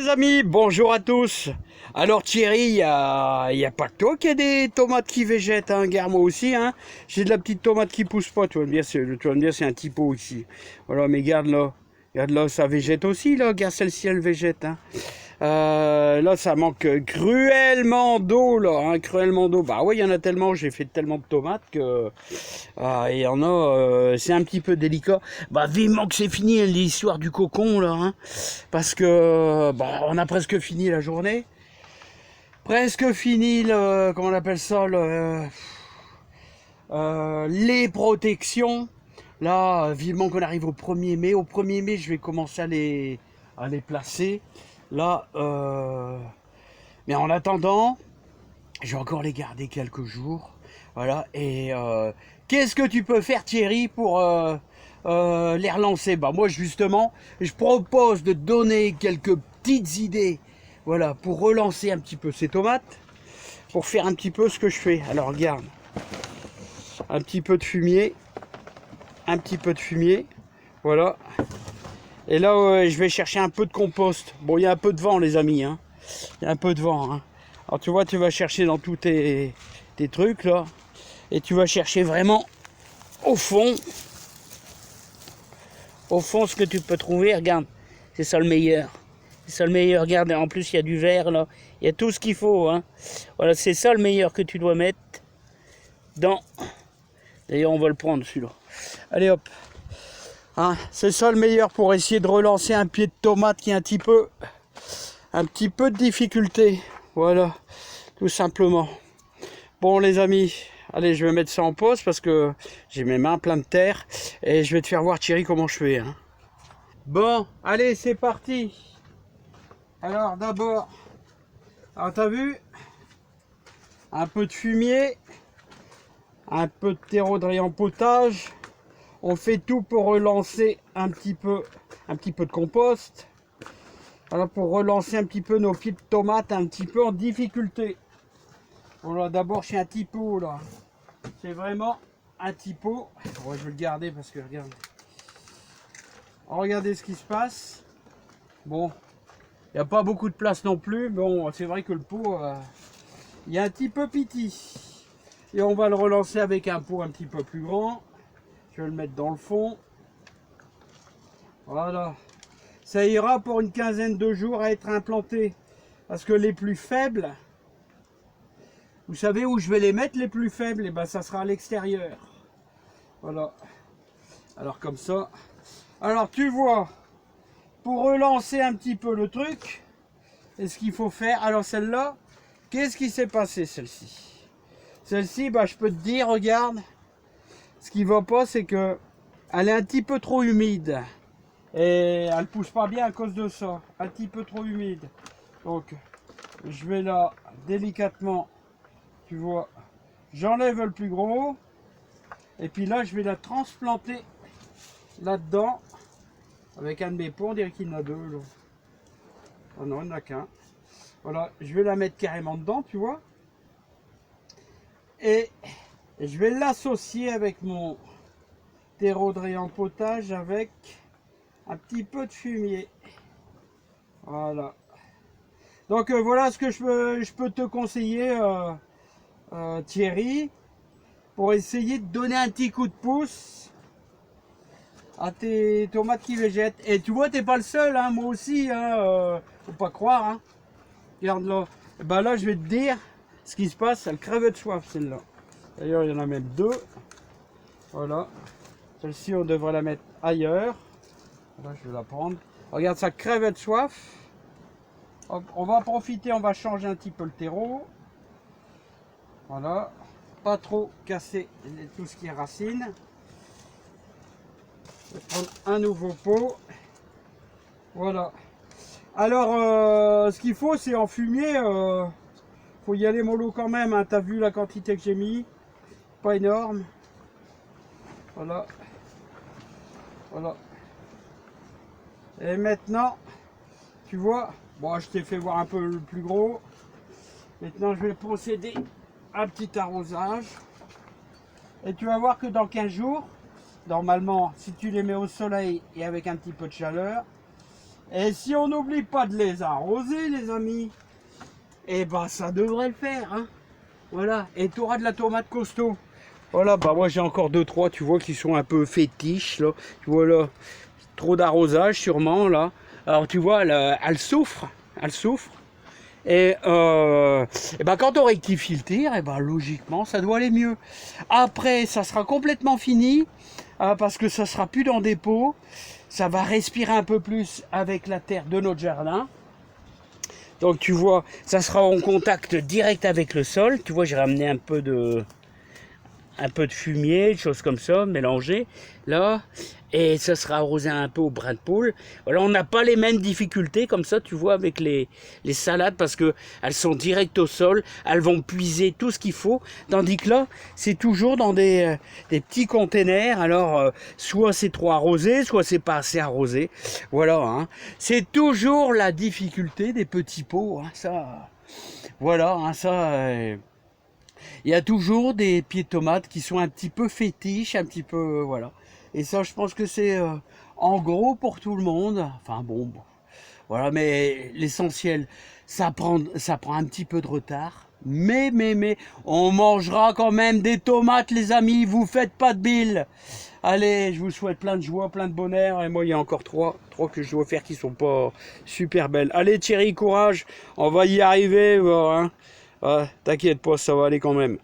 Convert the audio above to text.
les amis, bonjour à tous. Alors Thierry, il y a pas que toi qui a des tomates qui végètent, hein, regarde moi aussi, hein. J'ai de la petite tomate qui pousse pas, tu vas me dire c'est un typo ici. Voilà, mais regarde là, ça végète aussi là, regarde celle-ci elle végète, hein. Là ça manque cruellement d'eau là, hein, cruellement d'eau. Bah ouais, il y en a tellement, j'ai fait tellement de tomates que il y en a, c'est un petit peu délicat. Bah vivement que c'est fini l'histoire du cocon là, hein, parce que bah, on a presque fini la journée, presque fini le, comment on appelle ça, les protections. Là, vivement qu'on arrive au 1er mai. Au 1er mai, je vais commencer à les placer. Là, mais en attendant, je vais encore les garder quelques jours. Voilà. Et qu'est-ce que tu peux faire, Thierry, pour les relancer? Bah moi, justement, je propose de donner quelques petites idées. Voilà, pour relancer un petit peu ces tomates, pour faire un petit peu ce que je fais. Alors regarde, un petit peu de fumier, un petit peu de fumier, voilà. Et là, je vais chercher un peu de compost. Bon, il y a un peu de vent, les amis, hein. Il y a un peu de vent, hein. Alors tu vois, tu vas chercher dans tous tes trucs là, et tu vas chercher vraiment au fond ce que tu peux trouver. Regarde, c'est ça le meilleur. C'est ça le meilleur. Regarde, en plus il y a du vert là, il y a tout ce qu'il faut, hein. Voilà, c'est ça le meilleur que tu dois mettre dans. D'ailleurs, on va le prendre celui-là. Allez hop. Hein, c'est ça le meilleur pour essayer de relancer un pied de tomate qui a un petit peu de difficulté. Voilà, tout simplement. Bon les amis, allez, je vais mettre ça en pause parce que j'ai mes mains pleines de terre et je vais te faire voir Thierry comment je fais, hein. Bon, allez, c'est parti. Alors d'abord, t'as vu, un peu de fumier, un peu de terreau de réempotage. On fait tout pour relancer un petit peu de compost. Alors pour relancer un petit peu nos pieds de tomates un petit peu en difficulté. Voilà, d'abord j'ai un typo là. C'est vraiment un typo. Ouais, je vais le garder parce que regarde. Regardez ce qui se passe. Bon, il n'y a pas beaucoup de place non plus. Bon, c'est vrai que le pot, il y a un petit peu piti. Et on va le relancer avec un pot un petit peu plus grand. Je vais le mettre dans le fond. Voilà. Ça ira pour une quinzaine de jours à être implanté. Parce que les plus faibles, vous savez où je vais les mettre les plus faibles? Et ben ça sera à l'extérieur. Voilà. Alors comme ça. Alors tu vois, pour relancer un petit peu le truc, et ce qu'il faut faire. Alors celle-là, qu'est-ce qui s'est passé celle-ci? Celle-ci, bah, je peux te dire, regarde, ce qui va pas, c'est que elle est un petit peu trop humide. Et elle pousse pas bien à cause de ça. Un petit peu trop humide. Donc, je vais là, délicatement, tu vois, j'enlève le plus gros. Et puis là, je vais la transplanter là-dedans. Avec un de mes pots, on dirait qu'il y en a deux. Là. Oh non, il n'y en a qu'un. Voilà, je vais la mettre carrément dedans, tu vois. Et je vais l'associer avec mon terreau de réempotage avec un petit peu de fumier. Voilà. Donc voilà ce que je peux te conseiller, Thierry, pour essayer de donner un petit coup de pouce à tes tomates qui végètent. Et tu vois, t'es pas le seul, hein, moi aussi, hein, faut pas croire, hein. Regarde là. Bah là, je vais te dire ce qui se passe, elle crève de soif celle-là. D'ailleurs, il y en a même deux. Voilà. Celle-ci, on devrait la mettre ailleurs. Là, je vais la prendre. Regarde, ça crève de soif. Hop, on va en profiter, on va changer un petit peu le terreau. Voilà. Pas trop casser tout ce qui est racines. Je vais prendre un nouveau pot. Voilà. Alors, ce qu'il faut, c'est en fumier. Faut y aller mollo quand même. Hein. T'as vu la quantité que j'ai mis? Pas énorme. Voilà. Voilà. Et maintenant, tu vois, bon, je t'ai fait voir un peu le plus gros. Maintenant, je vais procéder à un petit arrosage. Et tu vas voir que dans 15 jours, normalement, si tu les mets au soleil et avec un petit peu de chaleur, Et si on n'oublie pas de les arroser, les amis, et ben ça devrait le faire, hein. Voilà, et tu auras de la tomate costaud. Voilà, bah moi j'ai encore 2-3, tu vois, qui sont un peu fétiches, là. Tu vois là, trop d'arrosage sûrement, là. Alors tu vois, elle souffre, elle souffre. Et ben quand on rectifie le tir, et ben logiquement ça doit aller mieux. Après, ça sera complètement fini, parce que ça sera plus dans des pots. Ça va respirer un peu plus avec la terre de notre jardin. Donc tu vois, ça sera en contact direct avec le sol. Tu vois, j'ai ramené un peu de fumier, des choses comme ça, mélangé là. Et ça sera arrosé un peu au brin de poule. Voilà, on n'a pas les mêmes difficultés comme ça, tu vois, avec les salades, parce que elles sont directes au sol, elles vont puiser tout ce qu'il faut. Tandis que là, c'est toujours dans des petits containers. Alors, soit c'est trop arrosé, soit c'est pas assez arrosé. Voilà, hein. C'est toujours la difficulté des petits pots, hein, ça. Voilà, hein, ça. Il y a toujours des pieds de tomates qui sont un petit peu fétiches, un petit peu, voilà. Et ça, je pense que c'est en gros pour tout le monde. Enfin bon, voilà, mais l'essentiel, ça prend un petit peu de retard. Mais, on mangera quand même des tomates, les amis. Vous faites pas de bile. Allez, je vous souhaite plein de joie, plein de bonheur. Et moi, il y a encore trois que je dois faire qui sont pas super belles. Allez, Thierry, courage. On va y arriver, hein. T'inquiète pas, ça va aller quand même.